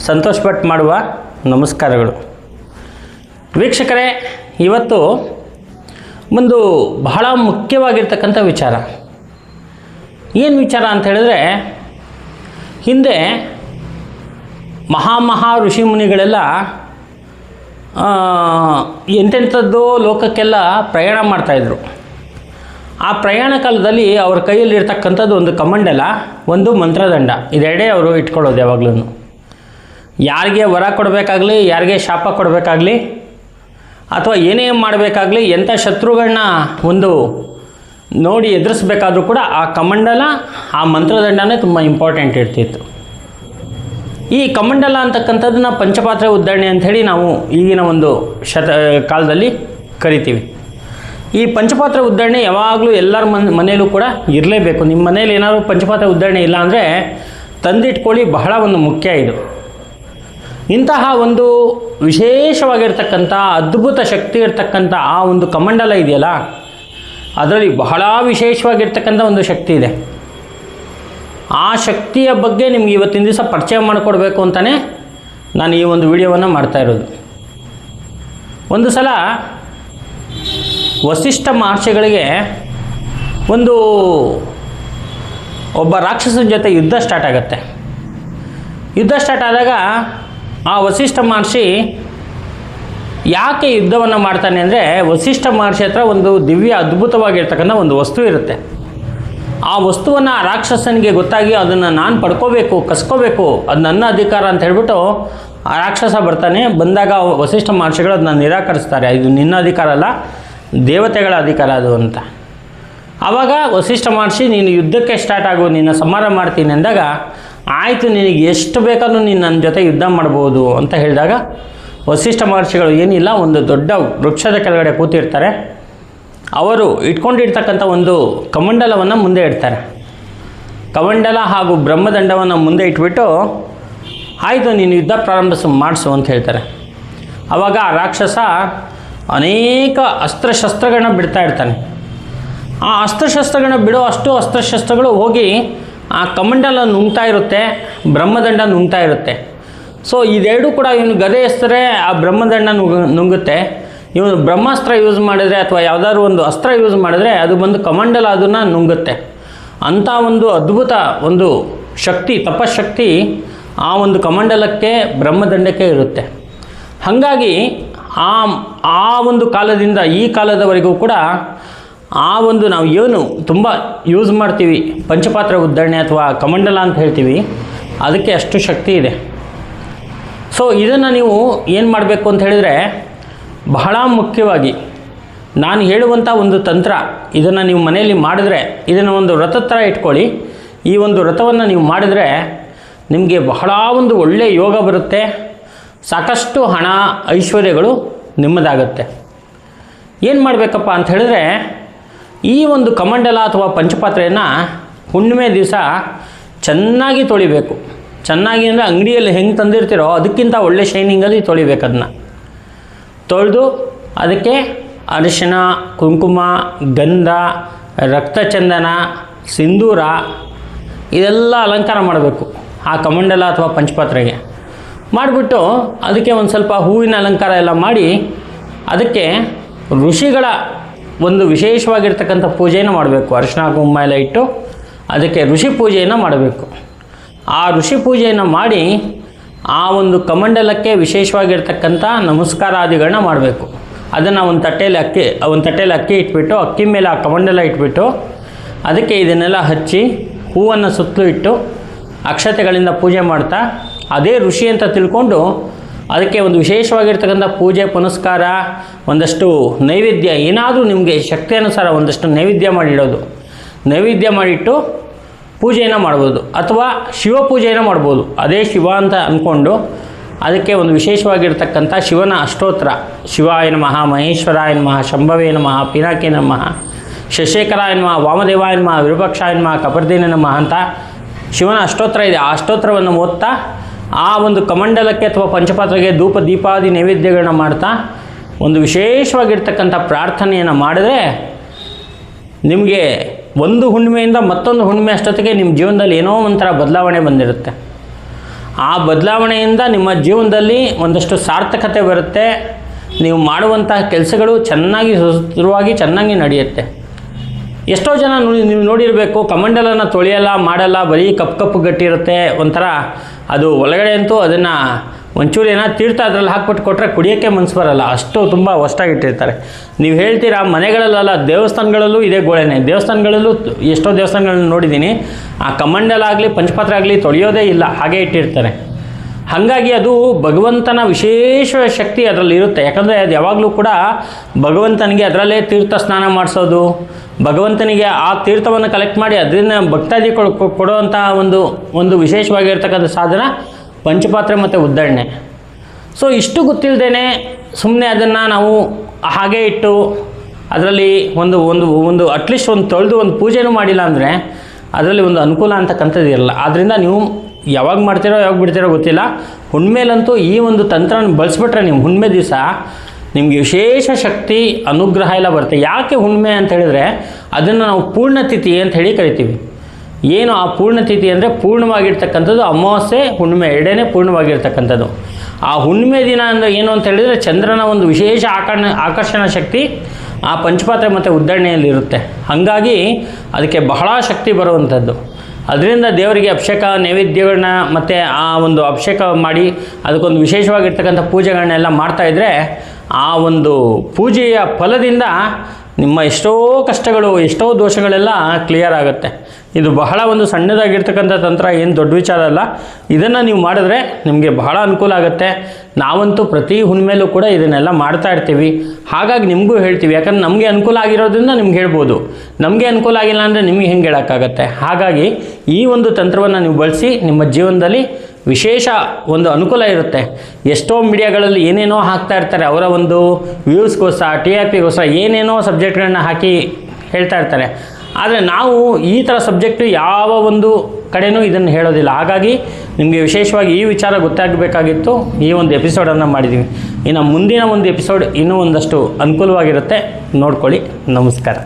ಸಂತೋಷ್ ಭಟ್ ಮಾಡುವ ನಮಸ್ಕಾರಗಳು. ವೀಕ್ಷಕರೇ, ಇವತ್ತು ಒಂದು ಬಹಳ ಮುಖ್ಯವಾಗಿರ್ತಕ್ಕಂಥ ವಿಚಾರ. ಏನು ವಿಚಾರ ಅಂತ ಹೇಳಿದ್ರೆ, ಹಿಂದೆ ಮಹಾ ಋಷಿ ಮುನಿಗಳೆಲ್ಲ ಎಂತೆಂಥದ್ದೋ ಲೋಕಕ್ಕೆಲ್ಲ ಪ್ರಯಾಣ ಮಾಡ್ತಾಯಿದ್ರು. ಆ ಪ್ರಯಾಣ ಕಾಲದಲ್ಲಿ ಅವ್ರ ಕೈಯಲ್ಲಿರ್ತಕ್ಕಂಥದ್ದು ಒಂದು ಕಮಂಡಲ, ಒಂದು ಮಂತ್ರದಂಡ, ಇದೆರಡೇ ಅವರು ಇಟ್ಕೊಳ್ಳೋದು. ಯಾವಾಗಲೂ ಯಾರಿಗೆ ವರ ಕೊಡಬೇಕಾಗಲಿ, ಯಾರಿಗೆ ಶಾಪ ಕೊಡಬೇಕಾಗಲಿ, ಅಥವಾ ಏನೇ ಮಾಡಬೇಕಾಗಲಿ, ಎಂಥ ಶತ್ರುಗಳನ್ನ ಒಂದು ನೋಡಿ ಎದುರಿಸ್ಬೇಕಾದ್ರೂ ಕೂಡ ಆ ಕಮಂಡಲ, ಆ ಮಂತ್ರದಂಡನೇ ತುಂಬ ಇಂಪಾರ್ಟೆಂಟ್ ಇರ್ತಿತ್ತು. ಈ ಕಮಂಡಲ ಅಂತಕ್ಕಂಥದ್ದನ್ನ ಪಂಚಪಾತ್ರೆ ಉದ್ಧರಣೆ ಅಂಥೇಳಿ ನಾವು ಈಗಿನ ಒಂದು ಕಾಲದಲ್ಲಿ ಕರಿತೀವಿ. ಈ ಪಂಚಪಾತ್ರೆ ಉದ್ಧರಣೆ ಯಾವಾಗಲೂ ಎಲ್ಲರ ಮನೆಯಲ್ಲೂ ಕೂಡ ಇರಲೇಬೇಕು. ನಿಮ್ಮ ಮನೇಲಿ ಏನಾದರೂ ಪಂಚಪಾತ್ರೆ ಉದ್ಧರಣೆ ಇಲ್ಲ ಅಂದರೆ ತಂದಿಟ್ಕೊಳ್ಳಿ, ಬಹಳ ಒಂದು ಮುಖ್ಯ ಇದು. ಇಂತಹ ಒಂದು ವಿಶೇಷವಾಗಿರ್ತಕ್ಕಂಥ ಅದ್ಭುತ ಶಕ್ತಿ ಇರ್ತಕ್ಕಂಥ ಆ ಒಂದು ಕಮಂಡಲ ಇದೆಯಲ್ಲ, ಅದರಲ್ಲಿ ಬಹಳ ವಿಶೇಷವಾಗಿರ್ತಕ್ಕಂಥ ಒಂದು ಶಕ್ತಿ ಇದೆ. ಆ ಶಕ್ತಿಯ ಬಗ್ಗೆ ನಿಮ್ಗೆ ಇವತ್ತಿನ ದಿವಸ ಪರಿಚಯ ಮಾಡಿಕೊಡ್ಬೇಕು ಅಂತಲೇ ನಾನು ಈ ಒಂದು ವಿಡಿಯೋವನ್ನು ಮಾಡ್ತಾಯಿರೋದು. ಒಂದು ಸಲ ವಸಿಷ್ಠ ಮಹರ್ಷಿಗಳಿಗೆ ಒಬ್ಬ ರಾಕ್ಷಸನ ಜೊತೆ ಯುದ್ಧ ಸ್ಟಾರ್ಟ್ ಆಗುತ್ತೆ. ಯುದ್ಧ ಸ್ಟಾರ್ಟ್ ಆದಾಗ ಆ ವಸಿಷ್ಠ ಮಹರ್ಷಿ ಯಾಕೆ ಯುದ್ಧವನ್ನು ಮಾಡ್ತಾನೆ ಅಂದರೆ, ವಸಿಷ್ಠ ಮಹರ್ಷಿ ಹತ್ರ ಒಂದು ದಿವ್ಯ ಅದ್ಭುತವಾಗಿರ್ತಕ್ಕಂಥ ಒಂದು ವಸ್ತು ಇರುತ್ತೆ. ಆ ವಸ್ತುವನ್ನು ಆ ರಾಕ್ಷಸನಿಗೆ ಗೊತ್ತಾಗಿ ಅದನ್ನು ನಾನು ಪಡ್ಕೋಬೇಕು, ಕಸ್ಕೋಬೇಕು, ಅದು ನನ್ನ ಅಧಿಕಾರ ಅಂತ ಹೇಳ್ಬಿಟ್ಟು ಆ ರಾಕ್ಷಸ ಬರ್ತಾನೆ. ಬಂದಾಗ ವಸಿಷ್ಠ ಮಹರ್ಷಿಗಳು ಅದನ್ನ ನಿರಾಕರಿಸ್ತಾರೆ. ಇದು ನಿನ್ನ ಅಧಿಕಾರ ಅಲ್ಲ, ದೇವತೆಗಳ ಅಧಿಕಾರ ಅದು ಅಂತ. ಆವಾಗ ವಸಿಷ್ಠ ಮಹರ್ಷಿ, ನೀನು ಯುದ್ಧಕ್ಕೆ ಸ್ಟಾರ್ಟ್ ಆಗು, ನಿನ್ನ ಸಂಹಾರ ಮಾಡ್ತೀನಿ ಅಂದಾಗ, ಆಯಿತು ನಿನಗೆ ಎಷ್ಟು ಬೇಕಾದ್ರೂ ನೀನು ನನ್ನ ಜೊತೆ ಯುದ್ಧ ಮಾಡ್ಬೋದು ಅಂತ ಹೇಳಿದಾಗ, ವಸಿಷ್ಠ ಮಹರ್ಷಿಗಳು ಏನಿಲ್ಲ, ಒಂದು ದೊಡ್ಡ ವೃಕ್ಷದ ಕೆಳಗಡೆ ಕೂತಿರ್ತಾರೆ. ಅವರು ಇಟ್ಕೊಂಡಿರ್ತಕ್ಕಂಥ ಒಂದು ಕಮಂಡಲವನ್ನು ಮುಂದೆ ಇಡ್ತಾರೆ. ಕಮಂಡಲ ಹಾಗೂ ಬ್ರಹ್ಮದಂಡವನ್ನು ಮುಂದೆ ಇಟ್ಬಿಟ್ಟು, ಆಯಿತು ನೀನು ಯುದ್ಧ ಮಾಡಿಸು ಅಂತ ಹೇಳ್ತಾರೆ. ಆವಾಗ ಆ ರಾಕ್ಷಸ ಅನೇಕ ಅಸ್ತ್ರಶಸ್ತ್ರಗಳನ್ನ ಬಿಡ್ತಾ ಇರ್ತಾನೆ. ಆ ಅಸ್ತ್ರಶಸ್ತ್ರಗಳನ್ನ ಬಿಡೋ ಅಷ್ಟು ಅಸ್ತ್ರಶಸ್ತ್ರಗಳು ಹೋಗಿ ಆ ಕಮಂಡಲ ನುಂಗ್ತಾ ಇರುತ್ತೆ, ಬ್ರಹ್ಮದಂಡ ನುಂಗ್ತಾ ಇರುತ್ತೆ. ಸೊ ಇದೆರಡೂ ಕೂಡ ಇವನು ಗದೆ ಎಸ್ತರೆ ಆ ಬ್ರಹ್ಮದಂಡ ನುಂಗುತ್ತೆ. ಇವನು ಬ್ರಹ್ಮಾಸ್ತ್ರ ಯೂಸ್ ಮಾಡಿದರೆ ಅಥವಾ ಯಾವುದಾದ್ರು ಒಂದು ಅಸ್ತ್ರ ಯೂಸ್ ಮಾಡಿದ್ರೆ ಅದು ಬಂದು ಕಮಂಡಲ ಅದನ್ನು ನುಂಗುತ್ತೆ. ಅಂಥ ಒಂದು ಅದ್ಭುತ ಒಂದು ಶಕ್ತಿ, ತಪಶಕ್ತಿ ಆ ಒಂದು ಕಮಂಡಲಕ್ಕೆ, ಬ್ರಹ್ಮದಂಡಕ್ಕೆ ಇರುತ್ತೆ. ಹಾಗಾಗಿ ಆ ಒಂದು ಕಾಲದಿಂದ ಈ ಕಾಲದವರೆಗೂ ಕೂಡ ಆ ಒಂದು ನಾವು ಏನು ತುಂಬ ಯೂಸ್ ಮಾಡ್ತೀವಿ, ಪಂಚಪಾತ್ರೆ ಉದ್ಧರಣೆ ಅಥವಾ ಕಮಂಡಲ ಅಂತ ಹೇಳ್ತೀವಿ, ಅದಕ್ಕೆ ಅಷ್ಟು ಶಕ್ತಿ ಇದೆ. ಸೊ ಇದನ್ನು ನೀವು ಏನು ಮಾಡಬೇಕು ಅಂತ ಹೇಳಿದರೆ, ಬಹಳ ಮುಖ್ಯವಾಗಿ ನಾನು ಹೇಳುವಂಥ ಒಂದು ತಂತ್ರ, ಇದನ್ನು ನೀವು ಮನೆಯಲ್ಲಿ ಮಾಡಿದ್ರೆ, ಇದನ್ನು ಒಂದು ವ್ರತದ ಥರ ಇಟ್ಕೊಳ್ಳಿ. ಈ ಒಂದು ವ್ರತವನ್ನು ನೀವು ಮಾಡಿದರೆ ನಿಮಗೆ ಬಹಳ ಒಂದು ಒಳ್ಳೆಯ ಯೋಗ ಬರುತ್ತೆ, ಸಾಕಷ್ಟು ಹಣ ಐಶ್ವರ್ಯಗಳು ನಿಮ್ಮದಾಗುತ್ತೆ. ಏನು ಮಾಡಬೇಕಪ್ಪ ಅಂತ ಹೇಳಿದ್ರೆ, ಈ ಒಂದು ಕಮಂಡಲ ಅಥವಾ ಪಂಚಪಾತ್ರೆಯನ್ನು ಹುಣ್ಣಿಮೆ ದಿವಸ ಚೆನ್ನಾಗಿ ತೊಳಿಬೇಕು. ಚೆನ್ನಾಗಿ ಅಂದರೆ ಅಂಗಡಿಯಲ್ಲಿ ಹೆಂಗೆ ತಂದಿರ್ತೀರೋ ಅದಕ್ಕಿಂತ ಒಳ್ಳೆ ಶೈನಿಂಗಲ್ಲಿ ತೊಳಿಬೇಕು. ಅದನ್ನು ತೊಳೆದು ಅದಕ್ಕೆ ಅರಿಶಿನ, ಕುಂಕುಮ, ಗಂಧ, ರಕ್ತಚಂದನ, ಸಿಂಧೂರ ಇದೆಲ್ಲ ಅಲಂಕಾರ ಮಾಡಬೇಕು ಆ ಕಮಂಡಲ ಅಥವಾ ಪಂಚಪಾತ್ರೆಗೆ. ಮಾಡಿಬಿಟ್ಟು ಅದಕ್ಕೆ ಒಂದು ಸ್ವಲ್ಪ ಹೂವಿನ ಅಲಂಕಾರ ಎಲ್ಲ ಮಾಡಿ, ಅದಕ್ಕೆ ಋಷಿಗಳ ಒಂದು ವಿಶೇಷವಾಗಿರ್ತಕ್ಕಂಥ ಪೂಜೆಯನ್ನು ಮಾಡಬೇಕು. ಅರಿಶಿನ ಕುಂಕುಮ ಎಲ್ಲ ಇಟ್ಟು ಅದಕ್ಕೆ ಋಷಿ ಪೂಜೆಯನ್ನು ಮಾಡಬೇಕು. ಆ ಋಷಿ ಪೂಜೆಯನ್ನು ಮಾಡಿ ಆ ಒಂದು ಕಮಂಡಲಕ್ಕೆ ವಿಶೇಷವಾಗಿರ್ತಕ್ಕಂಥ ನಮಸ್ಕಾರಾದಿಗಳನ್ನ ಮಾಡಬೇಕು. ಅದನ್ನು ಒಂದು ತಟ್ಟೆಯಲ್ಲಿ ಅಕ್ಕಿ ಇಟ್ಬಿಟ್ಟು, ಅಕ್ಕಿ ಮೇಲೆ ಆ ಕಮಂಡಲ ಇಟ್ಬಿಟ್ಟು ಅದಕ್ಕೆ ಇದನ್ನೆಲ್ಲ ಹಚ್ಚಿ ಹೂವನ್ನು ಸುತ್ತಲೂ ಇಟ್ಟು ಅಕ್ಷತೆಗಳಿಂದ ಪೂಜೆ ಮಾಡ್ತಾ, ಅದೇ ಋಷಿ ಅಂತ ತಿಳ್ಕೊಂಡು ಅದಕ್ಕೆ ಒಂದು ವಿಶೇಷವಾಗಿರ್ತಕ್ಕಂಥ ಪೂಜೆ ಪುನಸ್ಕಾರ, ಒಂದಷ್ಟು ನೈವೇದ್ಯ, ಏನಾದರೂ ನಿಮಗೆ ಶಕ್ತಿ ಅನುಸಾರ ಒಂದಷ್ಟು ನೈವೇದ್ಯ ಮಾಡಿಡೋದು. ನೈವೇದ್ಯ ಮಾಡಿಟ್ಟು ಪೂಜೆಯನ್ನು ಮಾಡ್ಬೋದು, ಅಥವಾ ಶಿವ ಪೂಜೆಯನ್ನು ಮಾಡ್ಬೋದು. ಅದೇ ಶಿವ ಅಂತ ಅಂದ್ಕೊಂಡು ಅದಕ್ಕೆ ಒಂದು ವಿಶೇಷವಾಗಿರ್ತಕ್ಕಂಥ ಶಿವನ ಅಷ್ಟೋತ್ರ, ಶಿವಾಯ ನಮಃ, ಮಹೇಶ್ವರಾಯ ನಮಃ, ಶಂಭವೇ ನಮಃ, ಪಿನಾಕಿ ನಮಃ, ಶಶೇಖರಾಯ ನಮಃ, ವಾಮದೇವಾಯ ನಮಃ, ವಿರೂಪಾಕ್ಷಾಯ ನಮಃ, ಕಪರ್ದಿನೇ ನಮಃ ಅಂತ ಶಿವನ ಅಷ್ಟೋತ್ರ ಇದೆ. ಆ ಅಷ್ಟೋತ್ರವನ್ನು ಓದ್ತಾ ಆ ಒಂದು ಕಮಂಡಲಕ್ಕೆ ಅಥವಾ ಪಂಚಪಾತ್ರೆಗೆ ಧೂಪ ದೀಪಾದಿ ನೈವೇದ್ಯಗಳನ್ನ ಮಾಡ್ತಾ ಒಂದು ವಿಶೇಷವಾಗಿರ್ತಕ್ಕಂಥ ಪ್ರಾರ್ಥನೆಯನ್ನು ಮಾಡಿದ್ರೆ ನಿಮಗೆ ಒಂದು ಹುಣ್ಣಿಮೆಯಿಂದ ಮತ್ತೊಂದು ಹುಣ್ಣಿಮೆ ಅಷ್ಟೊತ್ತಿಗೆ ನಿಮ್ಮ ಜೀವನದಲ್ಲಿ ಏನೋ ಒಂಥರ ಬದಲಾವಣೆ ಬಂದಿರುತ್ತೆ. ಆ ಬದಲಾವಣೆಯಿಂದ ನಿಮ್ಮ ಜೀವನದಲ್ಲಿ ಒಂದಷ್ಟು ಸಾರ್ಥಕತೆ ಬರುತ್ತೆ. ನೀವು ಮಾಡುವಂತಹ ಕೆಲಸಗಳು ಚೆನ್ನಾಗಿ ಸುಸ್ಥಿರವಾಗಿ ಚೆನ್ನಾಗಿ ನಡೆಯುತ್ತೆ. ಎಷ್ಟೋ ಜನ ನೀವು ನೋಡಿರಬೇಕು, ಕಮಂಡಲನ ತೊಳೆಯಲ್ಲ ಮಾಡಲ್ಲ, ಬರೀ ಕಪ್ಪು ಗಟ್ಟಿರುತ್ತೆ ಒಂಥರ. ಅದು ಒಳಗಡೆ ಅಂತೂ ಅದನ್ನು ಒಂಚೂರು ಏನಾದ್ರು ತೀರ್ಥ ಅದರಲ್ಲಿ ಹಾಕ್ಬಿಟ್ಟು ಕೊಟ್ಟರೆ ಕುಡಿಯೋಕ್ಕೆ ಮನಸ್ಸು ಬರಲ್ಲ, ಅಷ್ಟು ತುಂಬ ಹೊಸ್ಟಾಗಿಟ್ಟಿರ್ತಾರೆ. ನೀವು ಹೇಳ್ತೀರಾ ಮನೆಗಳಲ್ಲ, ದೇವಸ್ಥಾನಗಳಲ್ಲೂ ಇದೇ ಗೋಳೆನೆ. ದೇವಸ್ಥಾನಗಳಲ್ಲೂ ಎಷ್ಟೋ ದೇವಸ್ಥಾನಗಳನ್ನ ನೋಡಿದ್ದೀನಿ, ಆ ಕಮಂಡಲ ಆಗಲಿ ಪಂಚಪಾತ್ರೆ ಆಗಲಿ ತೊಳೆಯೋದೇ ಇಲ್ಲ, ಹಾಗೆ ಇಟ್ಟಿರ್ತಾರೆ. ಹಾಗಾಗಿ ಅದು ಭಗವಂತನ ವಿಶೇಷ ಶಕ್ತಿ ಅದರಲ್ಲಿ ಇರುತ್ತೆ. ಯಾಕಂದರೆ ಅದು ಯಾವಾಗಲೂ ಕೂಡ ಭಗವಂತನಿಗೆ ಅದರಲ್ಲೇ ತೀರ್ಥ ಸ್ನಾನ ಮಾಡಿಸೋದು, ಭಗವಂತನಿಗೆ ಆ ತೀರ್ಥವನ್ನು ಕಲೆಕ್ಟ್ ಮಾಡಿ ಅದರಿಂದ ಭಕ್ತಾದಿ ಕೊಡುವಂಥ ಒಂದು ವಿಶೇಷವಾಗಿರ್ತಕ್ಕಂಥ ಸಾಧನ ಪಂಚಪಾತ್ರೆ ಮತ್ತು ಉದ್ದರಣೆ. ಸೊ ಇಷ್ಟು ಗೊತ್ತಿಲ್ಲದೇ ಸುಮ್ಮನೆ ಅದನ್ನು ನಾವು ಹಾಗೆ ಇಟ್ಟು ಅದರಲ್ಲಿ ಒಂದು ಅಟ್ಲೀಸ್ಟ್ ಒಂದು ತೊಳೆದು ಒಂದು ಪೂಜೆನೂ ಮಾಡಿಲ್ಲ ಅಂದರೆ ಅದರಲ್ಲಿ ಒಂದು ಅನುಕೂಲ ಅಂತಕ್ಕಂಥದ್ದು ಇರಲ್ಲ. ಆದ್ದರಿಂದ ನೀವು ಯಾವಾಗ ಮಾಡ್ತೀರೋ ಯಾವಾಗ ಬಿಡ್ತೀರೋ ಗೊತ್ತಿಲ್ಲ, ಹುಣ್ಮೇಲಂತೂ ಈ ಒಂದು ತಂತ್ರನ ಬಳಸ್ಬಿಟ್ರೆ ನೀವು ಹುಣ್ಮೆ ದಿವಸ ನಿಮಗೆ ವಿಶೇಷ ಶಕ್ತಿ ಅನುಗ್ರಹ ಎಲ್ಲ ಬರುತ್ತೆ. ಯಾಕೆ ಹುಣ್ಮೆ ಅಂತ ಹೇಳಿದರೆ ಅದನ್ನು ನಾವು ಪೂರ್ಣತಿಥಿ ಅಂತ ಹೇಳಿ ಕರಿತೀವಿ. ಏನು ಆ ಪೂರ್ಣತಿಥಿ ಅಂದರೆ ಪೂರ್ಣವಾಗಿರ್ತಕ್ಕಂಥದ್ದು ಅಮಾವಾಸ್ಯೆ ಹುಣ್ಮೆ ಎರಡೇ ಪೂರ್ಣವಾಗಿರ್ತಕ್ಕಂಥದ್ದು. ಆ ಹುಣ್ಮೆ ದಿನ ಅಂದರೆ ಏನು ಅಂತ ಹೇಳಿದರೆ ಚಂದ್ರನ ಒಂದು ವಿಶೇಷ ಆಕರ್ಷಣ ಶಕ್ತಿ ಆ ಪಂಚಪಾತ್ರೆ ಮತ್ತು ಉದ್ದರಣೆಯಲ್ಲಿರುತ್ತೆ. ಹಾಗಾಗಿ ಅದಕ್ಕೆ ಬಹಳ ಶಕ್ತಿ ಬರುವಂಥದ್ದು. ಅದರಿಂದ ದೇವರಿಗೆ ಅಭಿಷೇಕ ನೈವೇದ್ಯಗಳನ್ನ ಮತ್ತು ಆ ಒಂದು ಅಭಿಷೇಕ ಮಾಡಿ ಅದಕ್ಕೊಂದು ವಿಶೇಷವಾಗಿರ್ತಕ್ಕಂಥ ಪೂಜೆಗಳನ್ನೆಲ್ಲ ಮಾಡ್ತಾಯಿದ್ರೆ ಆ ಒಂದು ಪೂಜೆಯ ಫಲದಿಂದ ನಿಮ್ಮ ಎಷ್ಟೋ ಕಷ್ಟಗಳು ಎಷ್ಟೋ ದೋಷಗಳೆಲ್ಲ ಕ್ಲಿಯರ್ ಆಗುತ್ತೆ. ಇದು ಬಹಳ ಒಂದು ಸಣ್ಣದಾಗಿರ್ತಕ್ಕಂಥ ತಂತ್ರ, ಏನು ದೊಡ್ಡ ವಿಚಾರ ಅಲ್ಲ. ಇದನ್ನು ನೀವು ಮಾಡಿದ್ರೆ ನಿಮಗೆ ಬಹಳ ಅನುಕೂಲ ಆಗುತ್ತೆ. ನಾವಂತೂ ಪ್ರತಿ ಹುಣ್ಮೇಲೂ ಕೂಡ ಇದನ್ನೆಲ್ಲ ಮಾಡ್ತಾ ಇರ್ತೀವಿ. ಹಾಗಾಗಿ ನಿಮಗೂ ಹೇಳ್ತೀವಿ, ಯಾಕಂದ್ರೆ ನಮಗೆ ಅನುಕೂಲ ಆಗಿರೋದ್ರಿಂದ ನಿಮ್ಗೆ ಹೇಳ್ಬೋದು. ನಮಗೆ ಅನುಕೂಲ ಆಗಿಲ್ಲ ಅಂದರೆ ನಿಮಗೆ ಹೆಂಗೆ ಹೇಳೋಕ್ಕಾಗತ್ತೆ. ಹಾಗಾಗಿ ಈ ಒಂದು ತಂತ್ರವನ್ನು ನೀವು ಬಳಸಿ ನಿಮ್ಮ ಜೀವನದಲ್ಲಿ ವಿಶೇಷ ಒಂದು ಅನುಕೂಲ ಇರುತ್ತೆ. ಎಷ್ಟೋ ಮೀಡಿಯಾಗಳಲ್ಲಿ ಏನೇನೋ ಹಾಕ್ತಾ ಇರ್ತಾರೆ, ಅವರ ಒಂದು ವ್ಯೂಸ್ಗೋಸ್ಕರ TRPಗೋಸ್ಕರ ಏನೇನೋ ಸಬ್ಜೆಕ್ಟ್ಗಳನ್ನ ಹಾಕಿ ಹೇಳ್ತಾ ಇರ್ತಾರೆ. ಆದರೆ ನಾವು ಈ ಥರ ಸಬ್ಜೆಕ್ಟು ಯಾವ ಒಂದು ಕಡೆಯೂ ಇದನ್ನು ಹೇಳೋದಿಲ್ಲ. ಹಾಗಾಗಿ ನಿಮಗೆ ವಿಶೇಷವಾಗಿ ಈ ವಿಚಾರ ಗೊತ್ತಾಗಬೇಕಾಗಿತ್ತು, ಈ ಒಂದು ಎಪಿಸೋಡನ್ನು ಮಾಡಿದ್ದೀವಿ. ಇನ್ನು ಮುಂದಿನ ಒಂದು ಎಪಿಸೋಡ್ ಇನ್ನೂ ಒಂದಷ್ಟು ಅನುಕೂಲವಾಗಿರುತ್ತೆ, ನೋಡ್ಕೊಳ್ಳಿ. ನಮಸ್ಕಾರ.